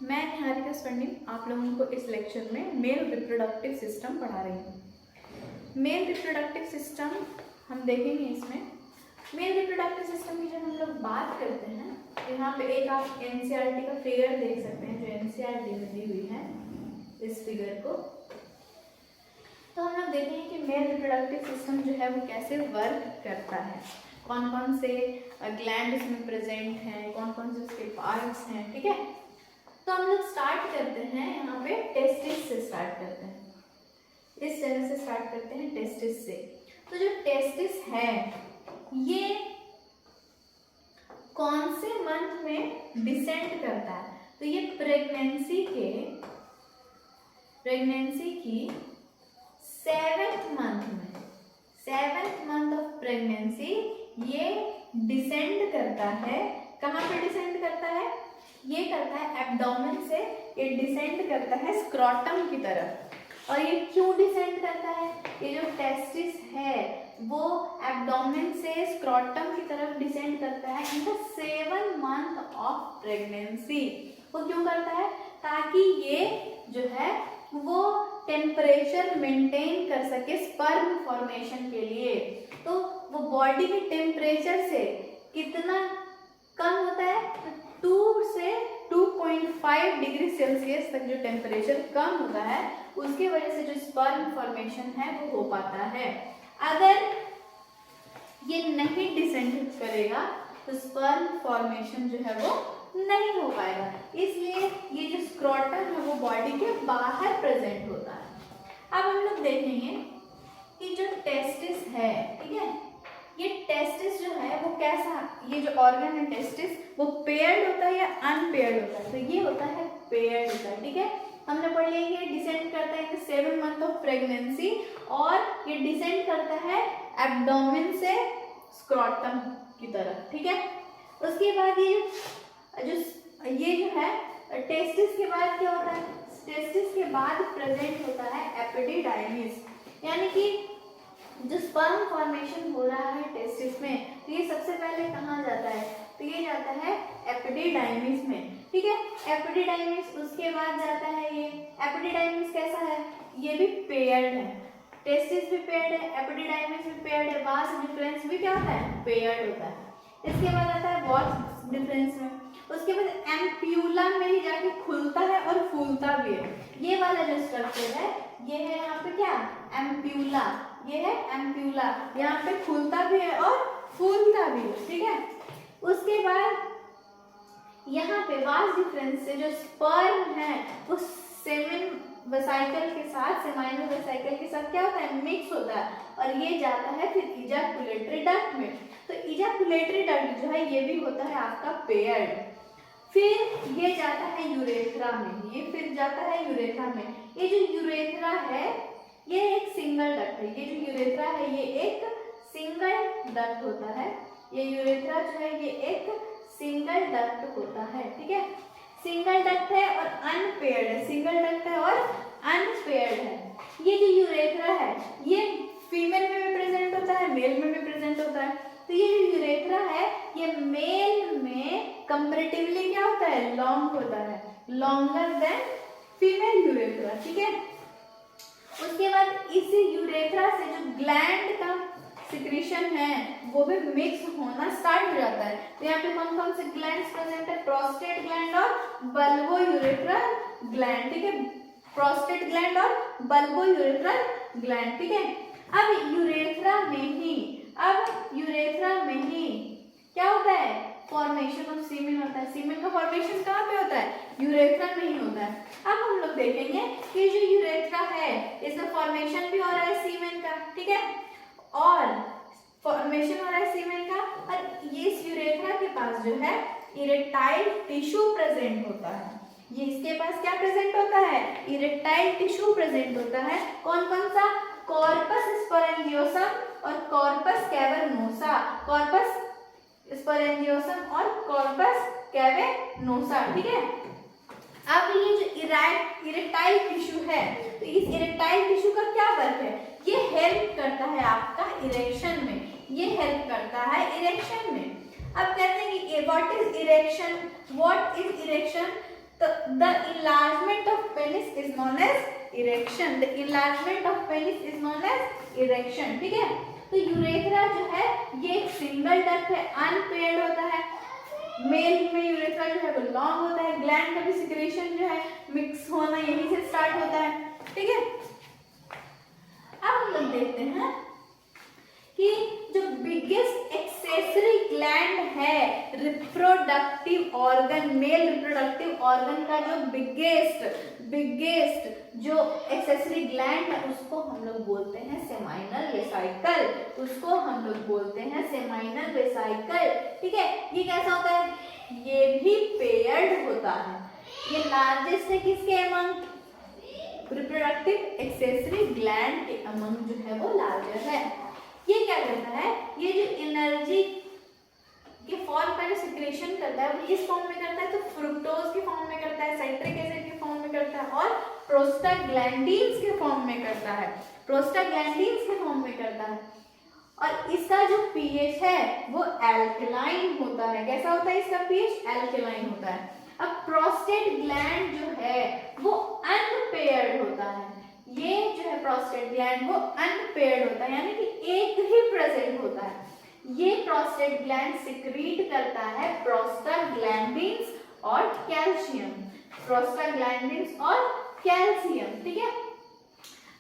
मैं निहारिका स्वर्णिम आप लोगों को इस लेक्चर में मेल रिप्रोडक्टिव सिस्टम पढ़ा रही हूँ। मेल रिप्रोडक्टिव सिस्टम हम देखेंगे। इसमें मेल रिप्रोडक्टिव सिस्टम की जब हम लोग बात करते हैं तो यहाँ पे एक आप एनसीईआरटी का फिगर देख सकते हैं, जो एनसीईआरटी में दी हुई है इस फिगर को। तो हम लोग देखेंगे कि मेल रिप्रोडक्टिव सिस्टम जो है वो कैसे वर्क करता है, कौन कौन से ग्लैंड इसमें प्रेजेंट हैं, कौन कौन से उसके पार्ट्स हैं। ठीक है, तो हम लोग स्टार्ट करते हैं यहाँ पे टेस्टिस से स्टार्ट करते हैं। इस तरह से स्टार्ट करते हैं टेस्टिस से। तो जो टेस्टिस है ये कौन से मंथ में डिसेंड करता है? तो ये प्रेगनेंसी की 7th मंथ ऑफ प्रेगनेंसी ये डिसेंड करता है। कहाँ पे डिसेंड करता है? ये करता है एब्डोमेन से, ये डिसेंड करता है स्क्रॉटम की तरफ। और ये क्यों डिसेंड करता है? ये जो टेस्टिस है वो एब्डोमेन से स्क्रॉटम की तरफ डिसेंड करता है in the 7th month of pregnancy. वो क्यों करता है? ताकि ये जो है वो टेम्परेचर मेंटेन कर सके स्पर्म फॉर्मेशन के लिए। तो वो बॉडी के टेम्परेचर से कितना कम होता है? 2 से 2.5 डिग्री सेल्सियस तक जो टेम्परेचर कम होता है उसके वजह से जो स्पर्म फॉर्मेशन है वो हो पाता है। अगर ये नहीं डिसेंड करेगा तो स्पर्म फॉर्मेशन जो है वो नहीं हो पाएगा। इसलिए ये जो स्क्रॉटम है वो बॉडी के बाहर प्रेजेंट होता है। अब हम लोग देखेंगे कि जो टेस्टिस है, ठीक है, ये टेस्टिस जो है वो कैसा, ये जो ऑर्गन है टेस्टिस वो पेयर्ड होता है या अनपेयर्ड होता है? तो ये होता है पेयर्ड होता है। ठीक है, हमने पढ़ लिया ये डिसेंड करता है 7th मंथ ऑफ प्रेगनेंसी और ये डिसेंड करता है एब्डोमेन से स्क्रॉटम की तरफ। ठीक है, उसके बाद ये जो है टेस्टिस के बाद क्या होता है? टेस्टिस के बाद प्रेजेंट होता है एपिडिडाइमिस, यानी कि जो स्पर्म फॉर्मेशन हो रहा है टेस्टिस में तो ये सबसे पहले कहाँ जाता है? तो ये जाता है एपिडिडाइमिस में। ठीक है, एपिडिडाइमिस उसके बाद जाता है ये। एपिडिडाइमिस कैसा है? ये भी पेयर्ड है, टेस्टिस भी पेयर्ड है, एपिडिडाइमिस भी पेयर्ड है, वास डिफरेंस भी क्या होता है? पेयर्ड होता है। इसके बाद आता है वास डिफरेंस में, उसके बाद एम्प्यूला में ही जाके खुलता है और फूलता भी है। ये वाला जो स्ट्रक्चर है ये है यहाँ पे क्या? एम्प्यूला। ये है एम्प्यूला, यहाँ पे खुलता भी है और फूलता भी है। ठीक है, उसके बाद यहाँ पे वास डिफरेंस से जो स्पर्म है वो सेमिन वेसिकल के साथ, सेमाइनल वेसिकल के साथ क्या होता है? मिक्स होता है और ये जाता है फिर इजैकुलेटरी डक्ट में। तो इजैकुलेटरी डक्ट जो है ये भी होता है आपका पेयर्ड। फिर ये जाता है यूरेथ्रा में, ये फिर जाता है यूरेथ्रा में। ये जो यूरेथ्रा है ये एक सिंगल डक्ट है। ये जो यूरेथ्रा है ये एक सिंगल डक्ट होता है। ये यूरेथ्रा जो है ये एक सिंगल डक्ट होता है। ठीक है, सिंगल डक्ट है और अनपेयर्ड है, सिंगल डक्ट है और अनपेयर्ड है। ये जो यूरेथ्रा है ये फीमेल में भी प्रेजेंट होता है, मेल में भी प्रेजेंट होता है। तो ये जो यूरेथ्रा है ये मेल में कंपैरेटिवली क्या होता है? लॉन्ग होता है, लॉन्गर देन फीमेल यूरेथ्रा। ठीक है, उसके बाद इसी यूरेथ्रा से जो ग्लैंड का सिक्रीशन है वो भी मिक्स होना स्टार्ट हो जाता है। तो यहाँ पे कौन कौन से ग्लैंड्स प्रेजेंट है? प्रोस्टेट ग्लैंड और बल्बो यूरेथ्रल ग्लैंड। ठीक है, प्रोस्टेट ग्लैंड और बल्बो यूरेथ्रल ग्लैंड। ठीक है, अब यूरेथ्रा में ही क्या होता है? फॉर्मेशन ऑफ सीमेन होता है। सीमेन का फॉर्मेशन कहाँ पे होता है? यूरेथ्रा में ही होता है। अब हम लोग देखेंगे कि जो यूरेथ्रा है इसमें फॉर्मेशन भी हो रहा है सीमेन का। ठीक है, और फॉर्मेशन हो रहा है सीमेन का और ये इस यूरेथ्रा के पास जो है इरेक्टाइल टिश्यू प्रेजेंट होता है। ये इसके पास क्या प्रेजेंट होता है? इरेक्टाइल टिश्यू प्रेजेंट होता है। कौन कौन सा? कॉर्पस स्पोरेंजियोसम और कॉर्पस कैवर्नोसा। कॉर्पस स्पोरेंजियोसम और कॉर्पस कैवर्नोसा। ठीक है, अब ये जो इरेक्टाइल टिश्यू है तो इस इरेक्टाइल टिश्यू का क्या वर्क है? ये हेल्प करता है आपका इरेक्शन में, ये हेल्प करता है इरेक्शन में। अब कहते हैं कि व्हाट इज इरेक्शन? तो the enlargement of penis is known as erection, the enlargement of penis is known as erection, ठीक है। तो यूरेथ्रा जो है ये एक सिंगल डक्ट है, अनपेयर्ड होता है। मेल में यूरेथ्रा जो है वो लॉन्ग होता है, ग्लैंड का भी सिक्रेशन जो है मिक्स होना यहीं से स्टार्ट होता है, ठीक है। अब हम लोग देखते हैं कि जो बिगेस्ट एक्सेसरी ग्लैंड है reproductive organ, male reproductive organ का जो बिगेस्ट जो एक्सेसरी ग्लैंड है उसको हम लोग बोलते हैं सेमाइनल वेसिकल, उसको हम लोग बोलते हैं सेमाइनल वेसिकल, ठीक है। ये कैसा होता है? ये भी पेयर्ड होता है। ये लार्जेस्ट है किसके अमंग? रिप्रोडक्टिव एक्सेसरी ग्लैंड के अमंग जो है वो लार्जर है। ये क्या करता है? ये जो एनर्जी के फॉर्म का जो सिक्रेशन करता है वो किस फॉर्म में करता है? तो फ्रुक्टोज के फॉर्म में करता है, साइट्रिक एसिड के फॉर्म में करता है और प्रोस्टाग्लैंडिन्स के फॉर्म में करता है, प्रोस्टाग्लैंडिन्स के फॉर्म में करता है। और इसका जो पीएच है वो एल्कलाइन होता है। कैसा होता है इसका पीएच? एल्कलाइन होता है। अब प्रोस्टेट ग्लैंड जो है वो अनपेयर्ड होता है। ये जो है प्रोस्टेट ग्लैंड वो अनपेयर्ड होता है, यानी कि एक ही प्रेजेंट होता है। ये प्रोस्टेट ग्लैंड सिक्रीट करता है प्रोस्टाग्लैंडिन्स और कैल्शियम, प्रोस्टाग्लैंडिन्स और कैल्शियम, ठीक है।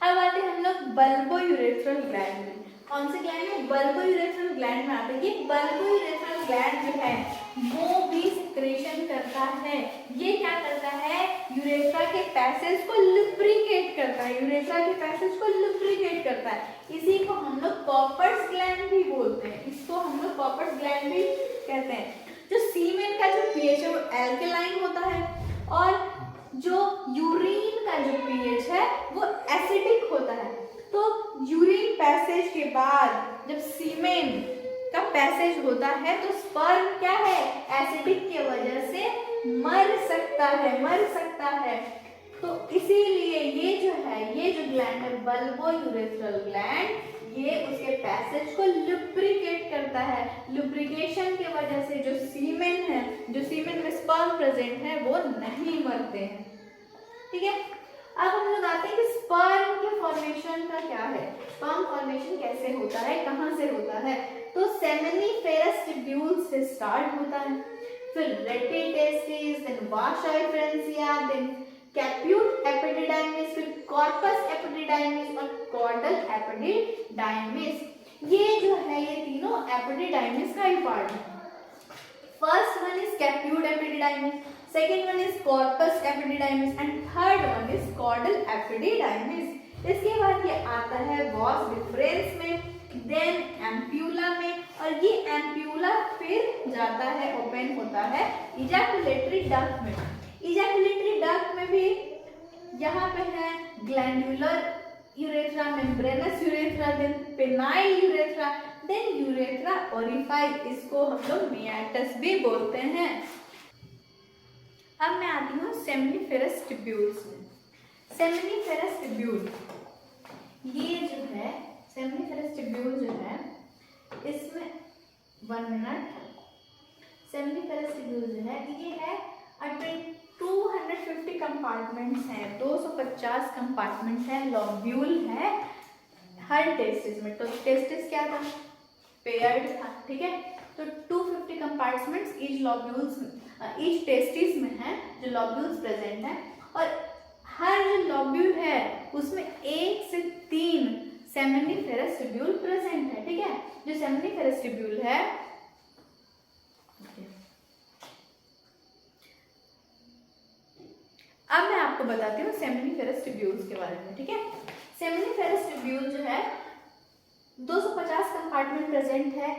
अब आते हैं हम लोग बल्बोयूरेथ्रल ग्लैंड में। कौन से ग्लैंड में? बल्बोयूरेथ्रल ग्लैंड में आते हैं। ये बल्बोयूरेथ्रल ग्लैंड जो है वो भी सिक्रेशन करता है। ये क्या करता है? यूरेथ्रा के पैसेज को लुब्रिकेट करता है, यूरेथ्रा के पैसेज को लुब्रिकेट करता है। इसी को हम लोग कॉपर्स ग्लैंड भी बोलते हैं, इसको हम लोग कॉपर्स ग्लैंड भी कहते हैं। जो सीमेन का जो पीएच है वो एल्कलाइन होता है और जो यूरिन का जो पीएच है वो एसिडिक होता है। तो यूरिन पैसेज के बाद जब सीमेन का पैसेज होता है तो स्पर्म क्या है? एसिडिक की वजह से मर सकता है। तो इसीलिए ये जो ग्लैंड है बल्बोयूरेथ्रल ग्लैंड, ये उसके पैसेज को लुब्रिकेट करता है। लुब्रिकेशन की वजह से जो सीमेन है, जो सीमेन में स्पर्म प्रेजेंट है वो नहीं मरते हैं, ठीक है। अब हम लोग आते हैं कि स्पर्म के फॉर्मेशन का क्या है, स्पर्म फॉर्मेशन कैसे होता है, कहाँ से होता है? तो सेमिनिफेरस ट्यूब्यूल से स्टार्ट होता है, फिर rete testis, then vasa efferentia, then caput epididymis, फिर कॉर्पस एपिडिडाइमिस और कॉर्डल एपिडिडाइमिस। ये जो है ये तीनों एपिडिडाइमिस का ही पार्ट है। First one is caput epididymis, second one is corpus epididymis and third one is caudal epididymis. इसके बाद ये आता है वॉस डिफरेंस में, देन एम्प्यूला में, और ये एम्प्यूला फिर जाता है, ओपन होता है इजैकुलेटरी डक्ट में। इजैकुलेटरी डक्ट में भी यहाँ पे है glandular urethra, membranous urethra, then penile urethra, then urethra orifice, इसको हम लोग मियाटस भी बोलते हैं। अब मैं आती हूँ सेमिनिफेरस ट्यूब्यूल्स में। सेमिनिफेरस ट्यूब्यूल, ये जो है सेमिनिफेरस ट्यूब्यूल जो है इसमें 1 मिनट, सेमिनिफेरस ट्यूब्यूल जो है ये है 250 कंपार्टमेंट्स हैं, 250 कंपार्टमेंट्स हैं, लॉब्यूल है हर टेस्टिस में। तो टेस्टिस क्या था? पेयर्ड था, ठीक है। तो 250 कंपार्टमेंट्स ईच लॉब्यूल्स ईच टेस्टिस में है, जो लॉब्यूल्स प्रेजेंट है, और हर जो लॉब्यूल है उसमें 1 से 3 सेमिनिफेरस ट्यूब्यूल प्रेजेंट है, ठीक है। जो सेमिनिफेरस ट्यूब्यूल है अब मैं आपको बताती हूँ सेमिनिफेरस ट्यूब्यूल्स के बारे में, ठीक है। सेमिनिफेरस ट्यूब्यूल जो है 250 कंपार्टमेंट प्रेजेंट है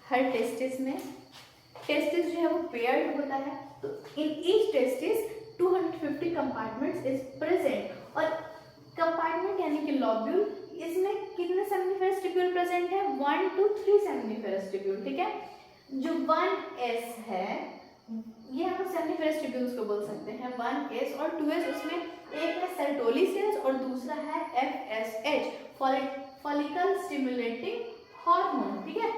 हर टेस्टिस में। टेस्टिस जो है वो पेयर्ड होता है, तो in each testis 250 compartments is present. और कंपार्टमेंट यानी कि लॉब्यूल, इसमें कितने सेमिनिफेरस ट्यूब्यूल प्रेजेंट है? 1 to 3 सेमिनिफेरस ट्यूब्यूल, ठीक है। जो 1s है ये हम सेमिनिफेरस ट्यूब्यूल्स को बोल सकते हैं, 1s और 2s, उसमें एक है सर्टोली सेल्स और दूसरा है FSH, फॉलिकल स्टिमुलेटिंग हार्मोन, ठीक है।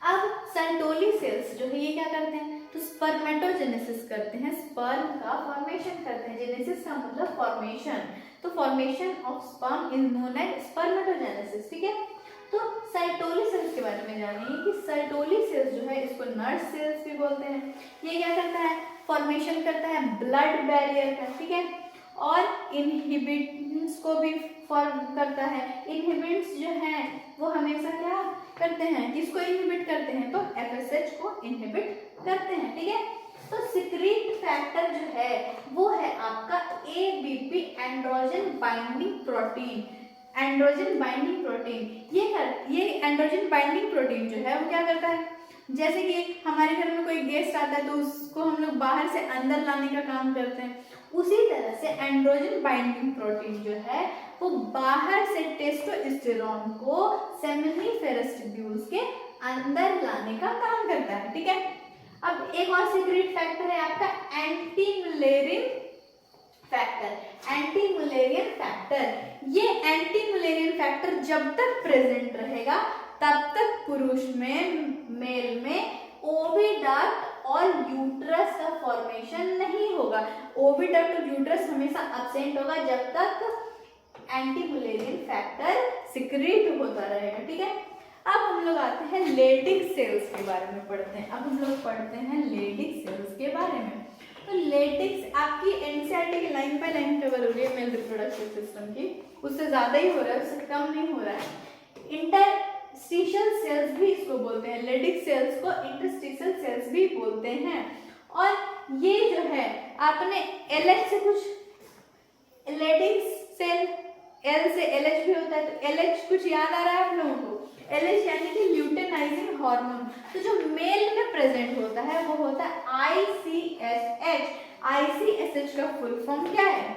अब सर्टोली सेल्स जो है ये क्या करते हैं? तो स्पर्मेटोजेनेसिस करते हैं, स्पर्म का फॉर्मेशन करते हैं। जेनेसिस का मतलब फॉर्मेशन, तो formation of sperm is known as spermatogenesis. ठीक है, तो सर्टोली सेल्स के बारे में जानेंगे कि सर्टोली सेल्स जो है इसको नर्स सेल्स भी बोलते हैं। ये क्या करता है, फॉर्मेशन करता है ब्लड बैरियर का। ठीक है, और इनहिबिट्स को भी फॉर्म करता है। इनहिबिट्स जो है वो हमेशा क्या करते हैं, किसको इनहिबिट करते हैं, तो एफएसएच को इनहिबिट करते हैं। ठीक है, तो सिक्रीट फैक्टर जो है वो है आपका ABP, androgen binding protein. Androgen binding protein ये एंड्रोजन बाइंडिंग प्रोटीन जो है वो क्या करता है, जैसे कि हमारे घर में कोई गेस्ट आता है तो उसको हम लोग बाहर से अंदर लाने का काम करते हैं, उसी तरह से एंड्रोजन बाइंडिंग प्रोटीन जो है वो बाहर से टेस्टोस्टेरोन को सेमिनिफेरस ट्यूब्यूल्स के अंदर लाने का काम करता है। ठीक है, अब एक और सीक्रेट फैक्टर है आपका anti Mullerian factor. Anti Mullerian factor, ये एंटी मुलेरियन फैक्टर जब तक प्रेजेंट रहेगा तब तक पुरुष में, मेल में ओविडक्ट और यूट्रस का फॉर्मेशन नहीं होगा। ओविडक्ट और यूट्रस हमेशा एब्सेंट होगा जब तक एंटी मुलेरियन फैक्टर सिक्रीट होता रहेगा। ठीक है, अब हम लोग आते हैं लेडिक सेल्स के बारे में पढ़ते हैं। अब हम लोग पढ़ते हैं लेडिक सेल्स के बारे में। तो लेडिक्स आपकी एनसीईआरटी की लाइन बाय लाइन कवर हो रही है मेल रिप्रोडक्टिव सिस्टम की, उससे ज्यादा ही हो रहा है, उससे कम नहीं हो रहा है। इंटरस्टिशियल सेल्स भी इसको बोलते हैं, लेडिक सेल्स को इंटरस्टिशियल सेल्स भी बोलते हैं। और ये जो है आपने एलएच से कुछ लेडिक्स सेल, एल से एलएच भी होता है, तो एलएच कुछ याद आ रहा है आप लोगों को, एलएच यानी कि ल्यूटेनाइजिंग हार्मोन। तो जो मेल में प्रेजेंट होता है वो होता है आईसीएसएच। आईसीएसएच का फुल फॉर्म क्या है,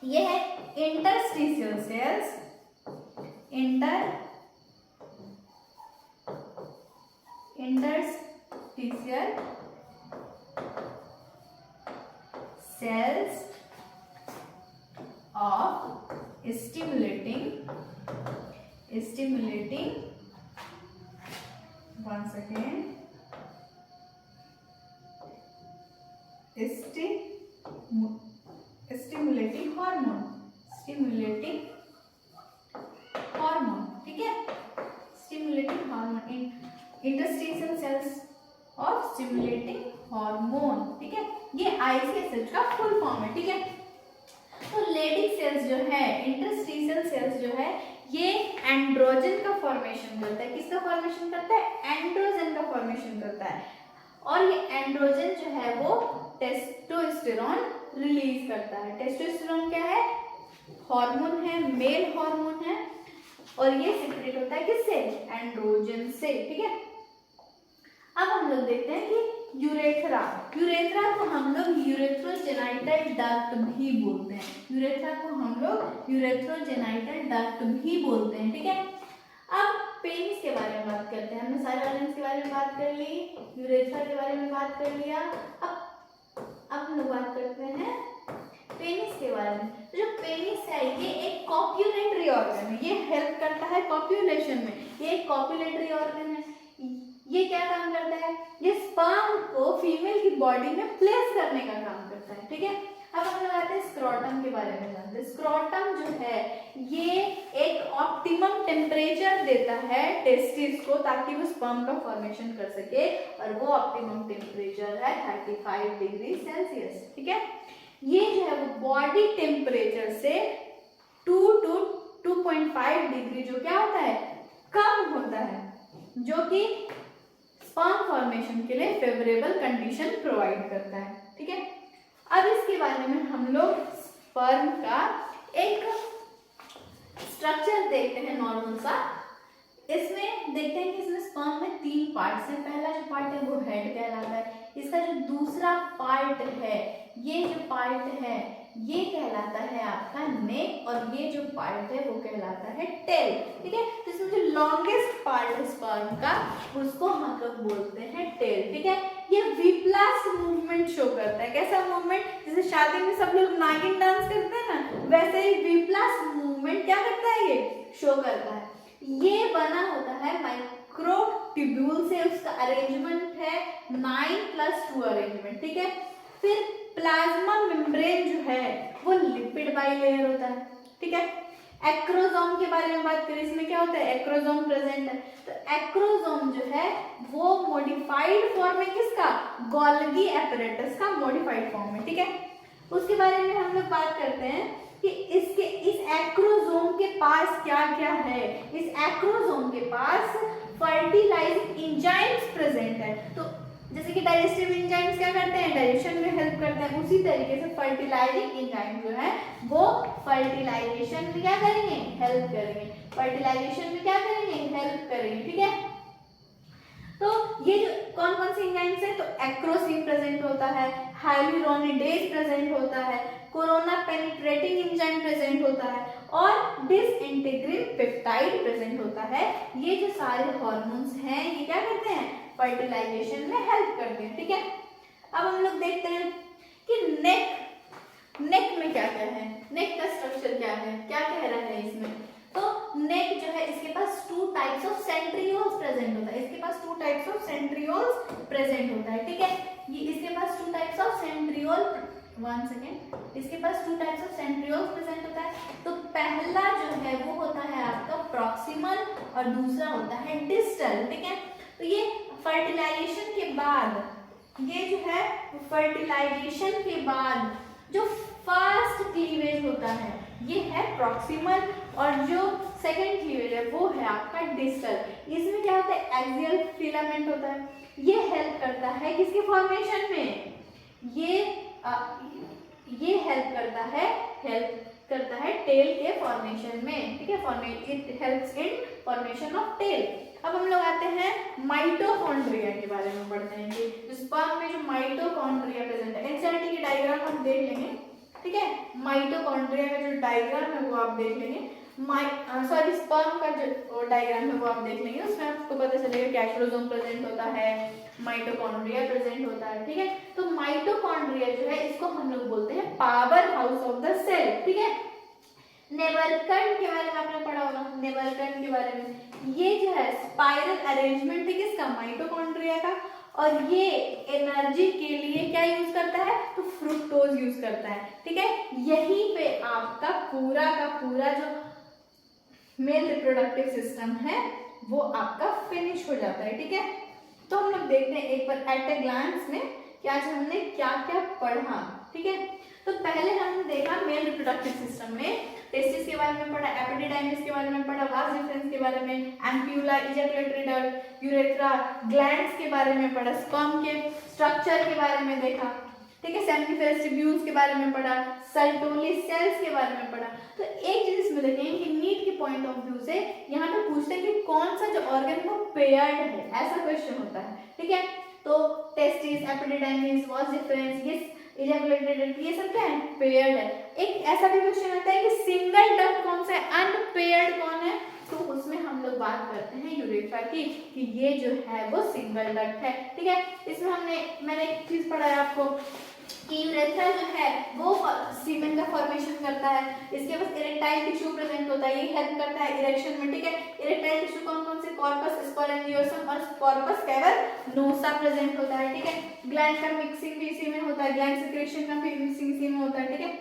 ये है interstitial cells, interstitial cells of stimulating one second stimulating hormone। ठीक है, stimulating hormone, interstitial cells of stimulating hormone। ठीक है, ये आईसीएसएच का फुल फॉर्म है। ठीक है, तो लेडिक सेल्स जो है, इंटरस्टिशियल सेल्स जो है, ये एंड्रोजन का फॉर्मेशन करता है। किसका फॉर्मेशन करता है, एंड्रोजन का फॉर्मेशन करता है। और ये एंड्रोजन जो है वो टेस्टोस्टेरोन रिलीज करता है। टेस्टोस्टेरोन क्या है, हार्मोन है, मेल हार्मोन है, और ये सीक्रेट होता है किससे, एंड्रोजन से। ठीक है, अब हम लोग देखते हैं कि यूरेथ्रा, यूरेथ्रा को हम लोग यूरेथ्रोजेनाइटल डक्ट भी बोलते हैं। यूरेथ्रा को हम लोग यूरेथ्रोजेनाइटल डक्ट भी बोलते हैं। ठीक है, अब पेनिस के बारे में बात करते हैं। हमने सारे ऑर्गन्स के बारे में बात कर ली, यूरेथ्रा के बारे में बात कर लिया। अब हम लोग बात करते हैं पेनिस के बारे में। तो जो पेनिस है ये एक कॉप्युलेटरी ऑर्गन है, ये हेल्प करता है कॉप्युलेशन में। ये एक कॉप्युलेटरी ऑर्गन है, ये क्या काम करता है, ये स्पर्म को फीमेल की बॉडी में प्लेस करने का काम करता है। ठीक है, अब हम लोग आते हैं स्क्रोटम के बारे में जानते हैं। स्क्रोटम जो है ये एक ऑप्टिमम टेम्परेचर देता है टेस्टिस को, ताकि वो स्पर्म का फॉर्मेशन कर सके, और वो ऑप्टिमम टेम्परेचर है 35 डिग्री सेल्सियस। ठीक है, ये जो है वो बॉडी टेम्परेचर से 2 to 2.5 डिग्री जो क्या होता है, कम होता है, जो कि स्पर्म फॉर्मेशन के लिए फेवरेबल कंडीशन प्रोवाइड करता है। ठीक है, अब इसके बारे में हम लोग स्पर्म का एक स्ट्रक्चर देखते हैं नॉर्मल सा। इसमें देखते हैं कि इसमें स्पर्म में 3 पार्ट्स हैं। पहला जो पार्ट है वो हेड कहलाता है। इसका जो दूसरा पार्ट है, ये जो पार्ट है ये कहलाता है आपका नेक, और ये जो पार्ट है वो कहलाता है टेल। ठीक है, तो इसमें जो लॉन्गेस्ट पार्ट है स्पर्म का उसको हम लोग बोलते हैं टेल। ठीक है, ये विप्लास मूवमेंट शो करता है। कैसा मूवमेंट, जैसे शादी में सब लोग नागिन डांस करते हैं ना, वैसे ही विप्लास मूवमेंट क्या करता है, ये शो करता है। ये बना होता है माइक्रोट्यूब्यूल से, उसका अरेंजमेंट है 9+2 अरेंजमेंट। ठीक है, फिर प्लाज्मा मेम्ब्रेन जो है वो लिपिड बाइलेयर होता है, ठीक है। एक्रोसोम के बारे में बात करें, इसमें क्या होता है, एक्रोसोम प्रेजेंट है। तो एक्रोसोम जो है वो मॉडिफाइड फॉर्म है किसका, गोल्गी एपरेटस का मॉडिफाइड फॉर्म है, ठीक है। उसके बारे में हम लोग बात करते हैं कि इस एक्रोसोम के पास क्या क्या है। इस एक्रोसोम के पास फर्टिलाइजिंग एंजाइम्स प्रेजेंट है। तो जैसे कि डाइजेस्टिव एंजाइम्स क्या करते हैं, डाइजेशन में हेल्प करते हैं, उसी तरीके से फर्टिलाइजिंग एंजाइम जो है वो फर्टिलाइजेशन में क्या करेंगे, हेल्प करेंगे। फर्टिलाइजेशन में क्या करेंगे, हेल्प करेंगे, ठीक है। तो ये जो कौन कौन से एंजाइम्स है, तो एक्रोसिन प्रेजेंट होता है, हाइलुरोनिडेज प्रेजेंट होता है, कोरोना पेनिट्रेटिंग एंजाइम प्रेजेंट होता है और डिसइंटीग्रिन पेप्टाइड प्रेजेंट होता है। ये जो सारे हार्मोन्स हैं ये क्या करते हैं, फर्टिलाइजेशन में हेल्प करते हैं, ठीक है। अब हम लोग देखते हैं कि नेक में क्या क्या है, नेक का स्ट्रक्चर क्या है, क्या कह रहा है इसमें। तो नेक जो है इसके पास 2 टाइप्स ऑफ सेंट्रियोल्स प्रेजेंट होता है, इसके पास 2 टाइप्स ऑफ सेंट्रियोल्स प्रेजेंट होता है, ठीक है। ये इसके पास 2 टाइप्स ऑफ सेंट्रियोल, 1 सेकेंड, इसके पास 2 टाइप्स ऑफ सेंट्रियोल्स प्रेजेंट होता है। तो पहला जो है वो होता है आपका प्रॉक्सिमल और दूसरा होता है डिस्टल, ठीक है। तो ये फर्टिलाइजेशन के बाद, ये जो है फर्टिलाइजेशन के बाद जो फर्स्ट क्लीवेज होता है ये है प्रॉक्सिमल और जो सेकंड क्लीवेज है वो है आपका डिस्टल। इसमें क्या होता है, एक्सियल फिलामेंट होता है, ये हेल्प करता है किसके फॉर्मेशन में, ये हेल्प करता है टेल के फॉर्मेशन में, ठीक है। It helps in formation of tail. अब हम लोग आते हैं माइटोकॉन्ड्रिया के बारे में पढ़ते हैं कि स्पर्म में जो माइटोकॉन्ड्रिया प्रेजेंट है, एनसीईआरटी के डायग्राम हम देख लेंगे, ठीक है। माइटोकॉन्ड्रिया का जो डायग्राम है वो आप देख लेंगे, स्पर्म का जो डायग्राम है वो आप देख लेंगे, उसमें आपको पता चलेगा कि एक्रोसोम प्रेजेंट होता है, माइटोकॉन्ड्रिया प्रेजेंट होता है, ठीक है। तो माइटोकॉन्ड्रिया जो है इसको हम लोग बोलते हैं power house of the cell, ठीक है। नेबलकंड के बारे में आपने पढ़ा होगा, नेबलकंड के बारे में, ये जो है स्पाइरल अरेंजमेंट है किसका, माइटोकॉन्ड्रिया का, और ये एनर्जी के लिए क्या यूज करता है, तो फ्रुक्टोज यूज करता है, ठीक है। यहीं पे आपका पूरा का पूरा जो मेल रिप्रोडक्टिव सिस्टम है वो आपका फिनिश हो जाता है, ठीक है। तो हम लोग देखते हैं एक बार एट ए ग्लांस में कि आज हमने क्या क्या पढ़ा, ठीक है। तो पहले हमने देखा मेल रिप्रोडक्टिव सिस्टम में टेस्टिस के बारे में पढ़ा, एपिडिडाइमिस के बारे में पढ़ा, वास डिफरेंस के बारे में, ampulla, ejaculatory duct, urethra, glands के बारे में पढ़ा, स्पर्म के स्ट्रक्चर के बारे में देखा, ठीक है। सेमिनिफेरस ट्यूब्यूल्स के बारे में पढ़ा, सर्टोली सेल्स के बारे में पढ़ा। तो एक चीज इसमें देखेंगे कि नीट के पॉइंट ऑफ व्यू से यहाँ पे पूछते हैं कि कौन सा जो ऑर्गन वो पेयर्ड है, ऐसा क्वेश्चन होता है, ठीक है। तो टेस्टिस, एपिडिडाइमिस, वास डिफरेंस, ये इजैकुलेटरी डक्ट, ये सब क्या है, पेयर्ड है। एक ऐसा भी क्वेश्चन आता है कि सिंगल डक्ट कौन सा है, अनपेयर्ड कौन है, तो उसमें हम लोग बात करते हैं यूरेथ्रा की कि ये जो है वो सिंगल डक्ट है, ठीक है। इसमें मैंने एक चीज पढ़ा है आपको कि यूरेथ्रा जो है वो सीमेन का फॉर्मेशन करता है, इसके पास इरेक्टाइल टिश्यू प्रेजेंट होता है, ये हेल्प करता है इरेक्शन में, ठीक है। इरेक्टाइल टिश्यू कौन कौन से, कॉर्पस स्पोरेंजियोसम और कॉर्पस कैवर्नोसा प्रेजेंट होता है, ठीक है। ग्लैंड का मिक्सिंग भी इसी में होता है, ग्लैंड सेक्रेशन का भी मिक्सिंग इसी में होता है, ठीक है।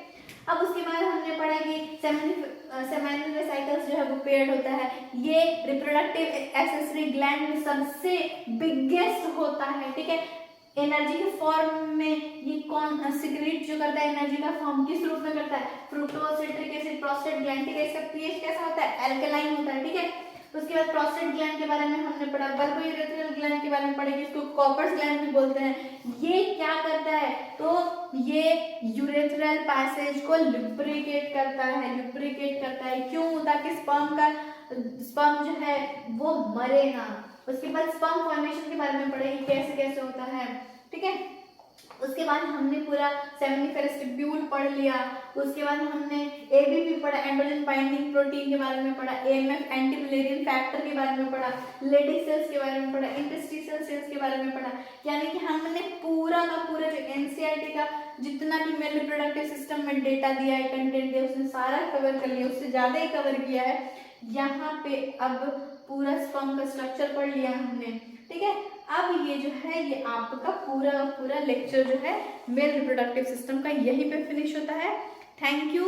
अब उसके बाद हमने पढ़ा कि सेमिनल वेसिकल्स जो है वो पेयर्ड होता है, ये रिप्रोडक्टिव एक्सेसरी ग्लैंड में सबसे बिगेस्ट होता है, ठीक है। एनर्जी के फॉर्म में ये कौन सिक्रेट जो करता है, एनर्जी का फॉर्म किस रूप में करता है, fructose, citric acid, prostate gland, ठीक है। इसका पीएच कैसा होता है, एल्कलाइन होता है, ठीक है। उसके बाद प्रोस्टेट ग्लैंड के बारे में हमने पढ़ा, बल्बोयूरेथ्रल ग्लैंड के बारे में पढ़ा, जिसको कॉपर्स ग्लैंड भी बोलते हैं। ये क्या करता है, तो ये यूरेथ्रल पैसेज को लुब्रिकेट करता है, क्यों, ताकि स्पर्म जो है वो मरे ना। उसके बाद स्पर्म फॉर्मेशन के बारे में पढ़े, कैसे कैसे होता है, ठीक है। उसके बाद हमने पूरा सेमिनिफेरस ट्यूब्यूल पढ़ लिया। उसके बाद हमने एबीपी पढ़ा, एंड्रोजन बाइंडिंग प्रोटीन के बारे में पढ़ा, एएमएफ एंटी मुलेरियन फैक्टर के बारे में पढ़ा, लेडिक सेल्स के बारे में पढ़ा, इंटरस्टिशियल सेल्स के बारे में पढ़ा। यानी कि हमने पूरा का पूरा जो एनसीईआरटी का जितना भी मेल रिप्रोडक्टिव सिस्टम में डेटा दिया है, कंटेंट दिया, उसने सारा कवर कर लिया, उससे ज्यादा ही कवर किया है। यहाँ पे अब पूरा स्पर्म का स्ट्रक्चर पढ़ लिया हमने, ठीक है। अब ये जो है ये आपका पूरा पूरा लेक्चर जो है मेल रिप्रोडक्टिव सिस्टम का यहीं पे फिनिश होता है। Thank you.